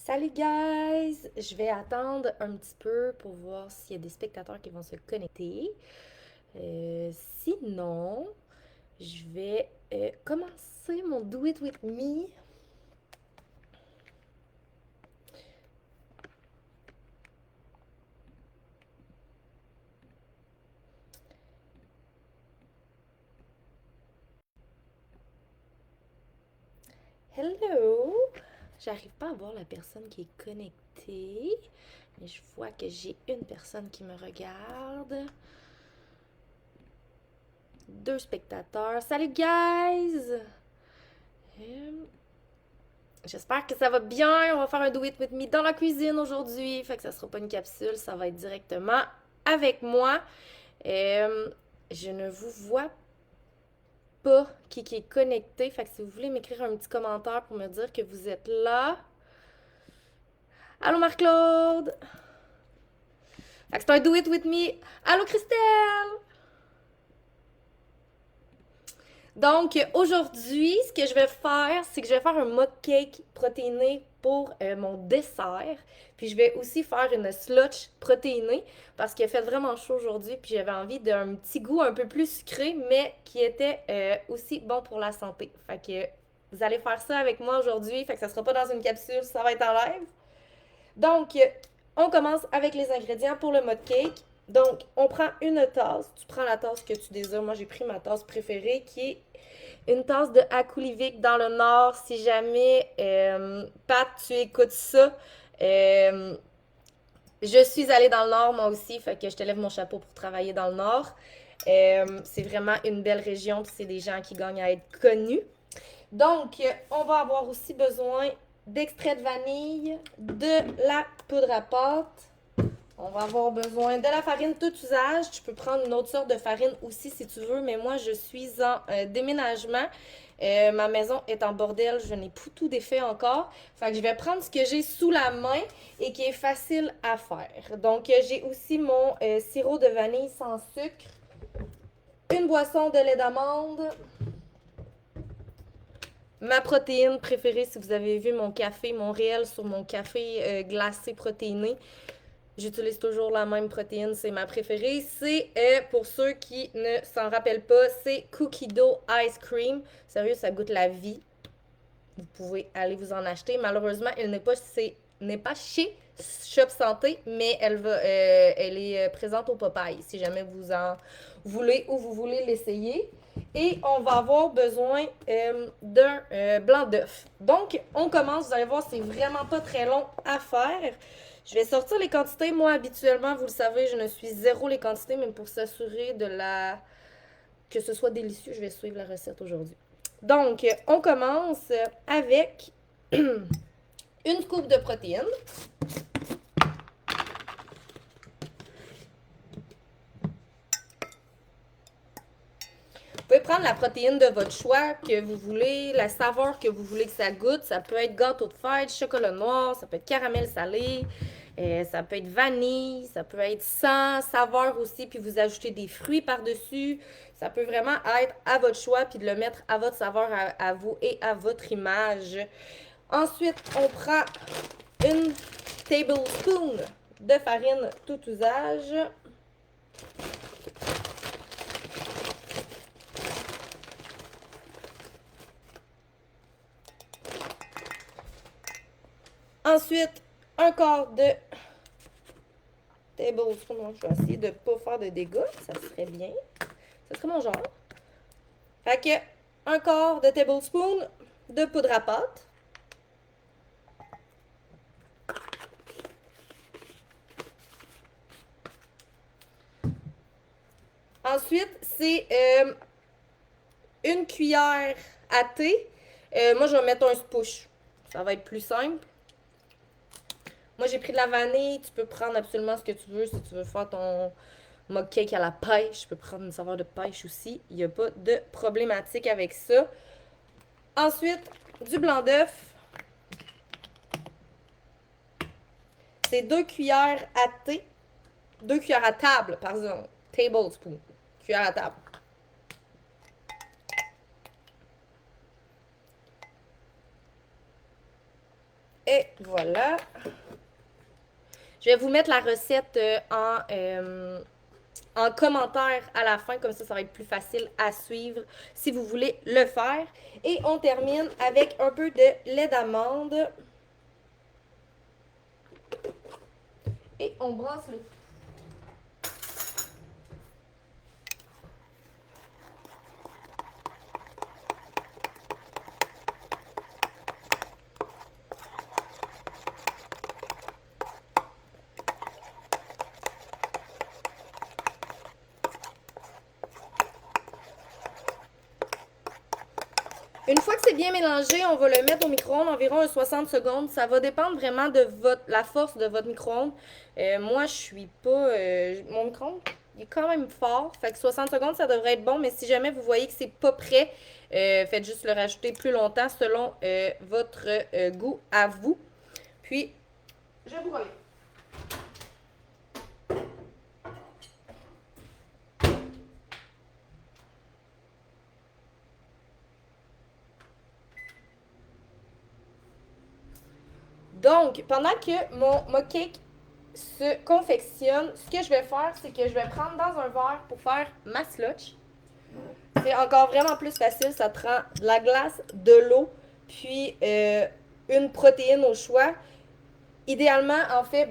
Salut guys! Je vais attendre un petit peu pour voir s'il y a des spectateurs qui vont se connecter. Sinon, je vais commencer mon Do It With Me. Hello! J'arrive pas à voir la personne qui est connectée, mais je vois que j'ai une personne qui me regarde. Deux spectateurs. Salut guys! J'espère que ça va bien. On va faire un Do It With Me dans la cuisine aujourd'hui. Fait que ça sera pas une capsule, ça va être directement avec moi. Euh, je ne vous vois pas qui est connecté. Fait que si vous voulez m'écrire un petit commentaire pour me dire que vous êtes là. Allô Marc-Claude! Fait que c'est un Do It With Me. Allô Christelle! Donc, aujourd'hui, ce que je vais faire, c'est que je vais faire un mug cake protéiné pour mon dessert. Puis, je vais aussi faire une slotch protéinée parce qu'il a fait vraiment chaud aujourd'hui. Puis, j'avais envie d'un petit goût un peu plus sucré, mais qui était aussi bon pour la santé. Fait que vous allez faire ça avec moi aujourd'hui. Fait que ça sera pas dans une capsule, ça va être en live. Donc, on commence avec les ingrédients pour le mud cake. Donc, on prend une tasse. Tu prends la tasse que tu désires. Moi, j'ai pris ma tasse préférée qui est une tasse de Akulivik dans le Nord. Si jamais, Pat, tu écoutes ça, euh, je suis allée dans le Nord moi aussi, fait que je te lève mon chapeau pour travailler dans le Nord. C'est vraiment une belle région, puis c'est des gens qui gagnent à être connus. Donc, on va avoir aussi besoin d'extrait de vanille, de la poudre à pâte. On va avoir besoin de la farine tout usage. Tu peux prendre une autre sorte de farine aussi si tu veux, mais moi je suis en déménagement. Ma maison est en bordel, je n'ai pas tout défait encore. Fait que je vais prendre ce que j'ai sous la main et qui est facile à faire. Donc j'ai aussi mon sirop de vanille sans sucre, une boisson de lait d'amande, ma protéine préférée si vous avez vu mon café, mon réel sur mon café glacé protéiné. J'utilise toujours la même protéine, c'est ma préférée. C'est, pour ceux qui ne s'en rappellent pas, c'est Cookie Dough Ice Cream. Sérieux, ça goûte la vie. Vous pouvez aller vous en acheter. Malheureusement, elle n'est pas chez Shop Santé, mais elle est présente au Popeye, si jamais vous en voulez ou vous voulez l'essayer. Et on va avoir besoin d'un blanc d'œuf. Donc, on commence. Vous allez voir, c'est vraiment pas très long à faire. Je vais sortir les quantités. Moi, habituellement, vous le savez, je ne suis zéro les quantités, mais pour s'assurer que ce soit délicieux, je vais suivre la recette aujourd'hui. Donc, on commence avec une coupe de protéines. Vous pouvez prendre la protéine de votre choix que vous voulez, la saveur que vous voulez que ça goûte. Ça peut être gâteau de fête, chocolat noir, ça peut être caramel salé, ça peut être vanille, ça peut être sans saveur aussi, puis vous ajoutez des fruits par-dessus. Ça peut vraiment être à votre choix, puis de le mettre à votre saveur, à vous et à votre image. Ensuite, on prend une tablespoon de farine tout usage. Ensuite, un quart de tablespoon. Je vais essayer de ne pas faire de dégâts. Ça serait bien. Ça serait mon genre. Fait que, un quart de tablespoon de poudre à pâte. Ensuite, c'est une cuillère à thé. Moi, je vais mettre un push. Ça va être plus simple. Moi, j'ai pris de la vanille. Tu peux prendre absolument ce que tu veux. Si tu veux faire ton mug cake à la pêche, tu peux prendre une saveur de pêche aussi. Il n'y a pas de problématique avec ça. Ensuite, du blanc d'œuf. C'est 2 cuillères à thé. 2 cuillères à table, pardon. Tablespoon. Cuillère à table. Et voilà. Je vais vous mettre la recette en commentaire à la fin, comme ça va être plus facile à suivre si vous voulez le faire. Et on termine avec un peu de lait d'amande. Et on brasse le tout. Une fois que c'est bien mélangé, on va le mettre au micro-ondes environ 60 secondes. Ça va dépendre vraiment de la force de votre micro-ondes. Moi, je suis pas... mon micro-ondes, il est quand même fort. Fait que 60 secondes, ça devrait être bon. Mais si jamais vous voyez que c'est pas prêt, faites juste le rajouter plus longtemps selon votre goût à vous. Puis, je vous reviens. Donc, pendant que mon mock cake se confectionne, ce que je vais faire, c'est que je vais prendre dans un verre pour faire ma slotch. C'est encore vraiment plus facile, ça te prend de la glace, de l'eau, puis une protéine au choix. Idéalement, en fait,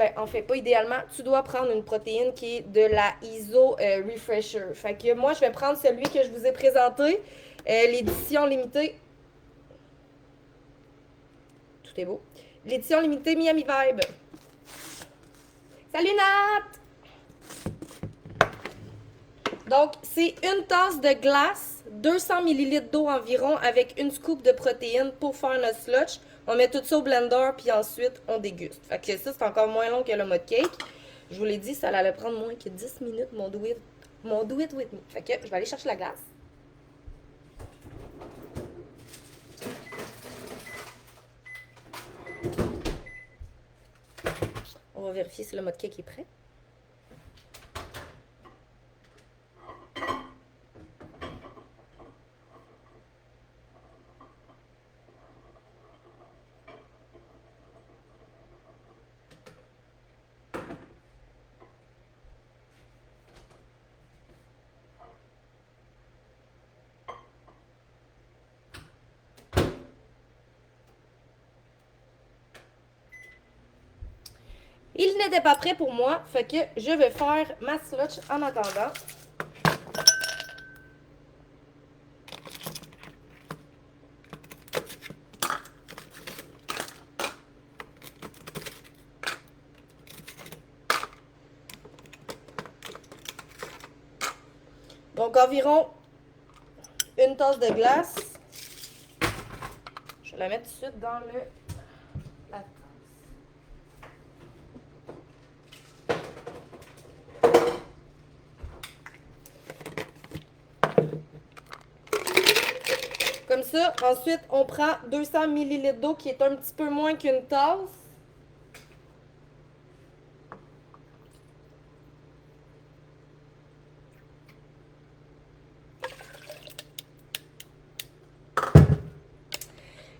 pas idéalement, tu dois prendre une protéine qui est de la ISO Refresher. Fait que moi, je vais prendre celui que je vous ai présenté, l'édition limitée. Tout est beau. L'édition limitée Miami Vibe. Salut Nat! Donc, c'est une tasse de glace, 200 ml d'eau environ avec une scoop de protéines pour faire notre slotch. On met tout ça au blender, puis ensuite, on déguste. Fait que ça, c'est encore moins long que le mode cake. Je vous l'ai dit, ça allait prendre moins que 10 minutes, mon do it with me. Fait que je vais aller chercher la glace. On va vérifier si le mode cake est prêt. Il n'était pas prêt pour moi, fait que je vais faire ma slotch en attendant. Donc environ une tasse de glace. Je vais la mettre tout de suite dans la tasse. Comme ça, ensuite, on prend 200 ml d'eau qui est un petit peu moins qu'une tasse.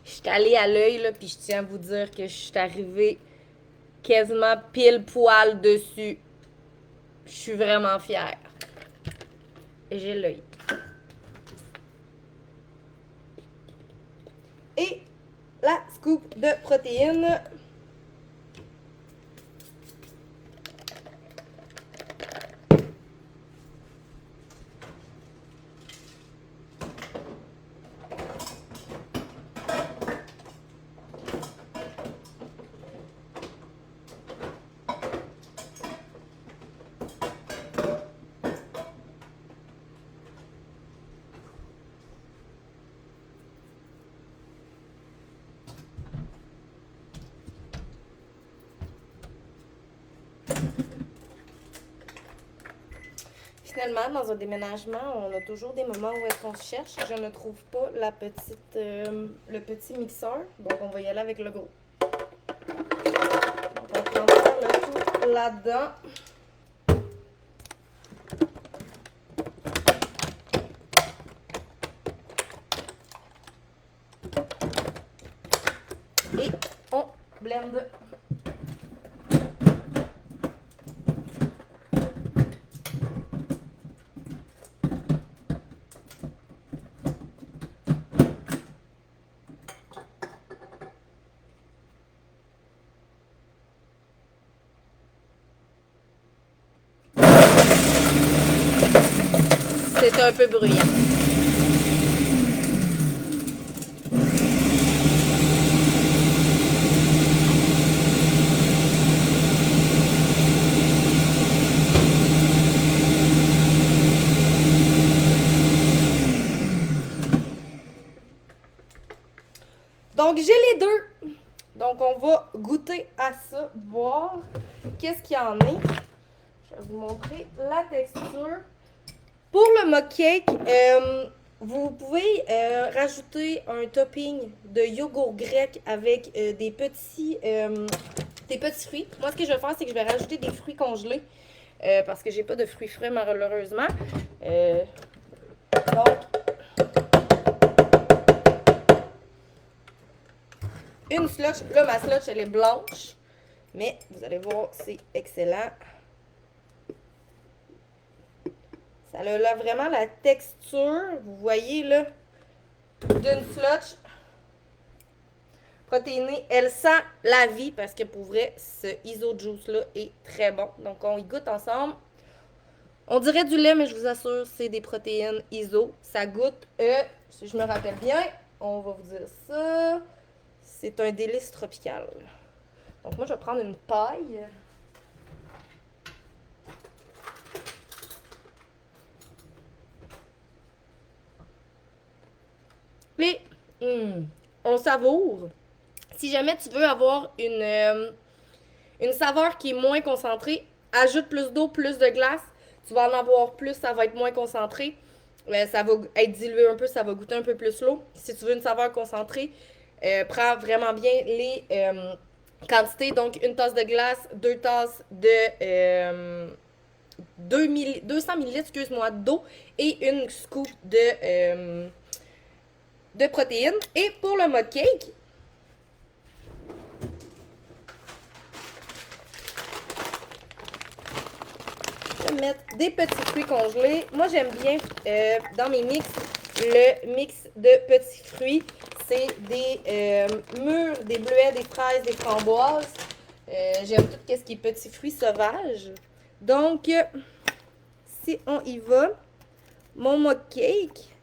Je suis allée à l'œil, là, puis je tiens à vous dire que je suis arrivée quasiment pile poil dessus. Je suis vraiment fière. Et j'ai l'œil. Et la scoop de protéines. Finalement, dans un déménagement, on a toujours des moments où est-ce qu'on se cherche. Je ne trouve pas le petit mixeur. Donc, on va y aller avec le gros. Donc, on va faire le tout là-dedans. Et on blende c'est un peu bruyant. Donc, j'ai les deux. Donc, on va goûter à ça, voir qu'est-ce qu'il y en est. Je vais vous montrer la texture. Pour le mug cake, vous pouvez rajouter un topping de yogourt grec avec des petits fruits. Moi, ce que je vais faire, c'est que je vais rajouter des fruits congelés parce que j'ai pas de fruits frais malheureusement. Donc, une slush. Là, ma slush, elle est blanche. Mais vous allez voir, c'est excellent. Ça a là vraiment la texture, vous voyez là, d'une slush protéinée. Elle sent la vie parce que pour vrai, ce Iso Juice là est très bon. Donc on y goûte ensemble. On dirait du lait, mais je vous assure, c'est des protéines Iso. Ça goûte, si je me rappelle bien, on va vous dire ça. C'est un délice tropical. Donc moi, je vais prendre une paille. Et on savoure. Si jamais tu veux avoir une saveur qui est moins concentrée, ajoute plus d'eau, plus de glace. Tu vas en avoir plus, ça va être moins concentré. Ça va être dilué un peu, ça va goûter un peu plus l'eau. Si tu veux une saveur concentrée, prends vraiment bien les quantités. Donc, une tasse de glace, 2 tasses de 200 ml, excuse-moi, d'eau et une scoop de protéines. Et pour le mud cake, je vais mettre des petits fruits congelés. Moi, j'aime bien dans mes mix, le mix de petits fruits. C'est des mûres, des bleuets, des fraises, des framboises. J'aime tout ce qui est petits fruits sauvages. Donc, si on y va, mon mug cake,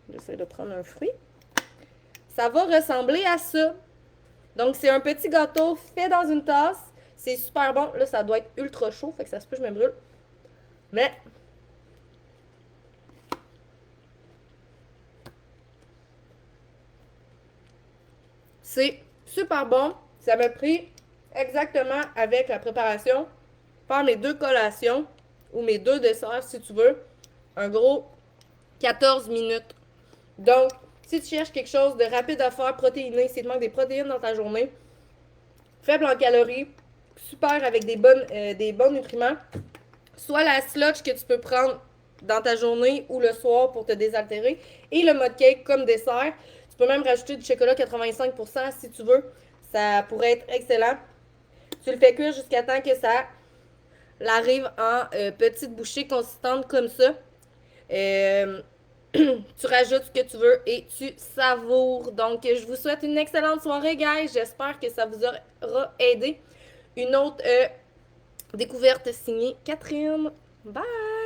j'essaie de prendre un fruit, ça va ressembler à ça. Donc, c'est un petit gâteau fait dans une tasse. C'est super bon. Là, ça doit être ultra chaud, fait que ça se peut que je me brûle. Mais c'est super bon. Ça m'a pris exactement avec la préparation, faire mes 2 collations ou mes 2 desserts si tu veux, un gros 14 minutes. Donc, si tu cherches quelque chose de rapide à faire, protéiné, si tu manques des protéines dans ta journée, faible en calories, super avec des bons nutriments, soit la slotch que tu peux prendre dans ta journée ou le soir pour te désaltérer, et le mud cake comme dessert. Tu peux même rajouter du chocolat 85% si tu veux. Ça pourrait être excellent. Tu le fais cuire jusqu'à temps que ça arrive en petites bouchées consistantes comme ça. Tu rajoutes ce que tu veux et tu savoures. Donc, je vous souhaite une excellente soirée, guys. J'espère que ça vous aura aidé. Une autre découverte signée Catherine. Bye!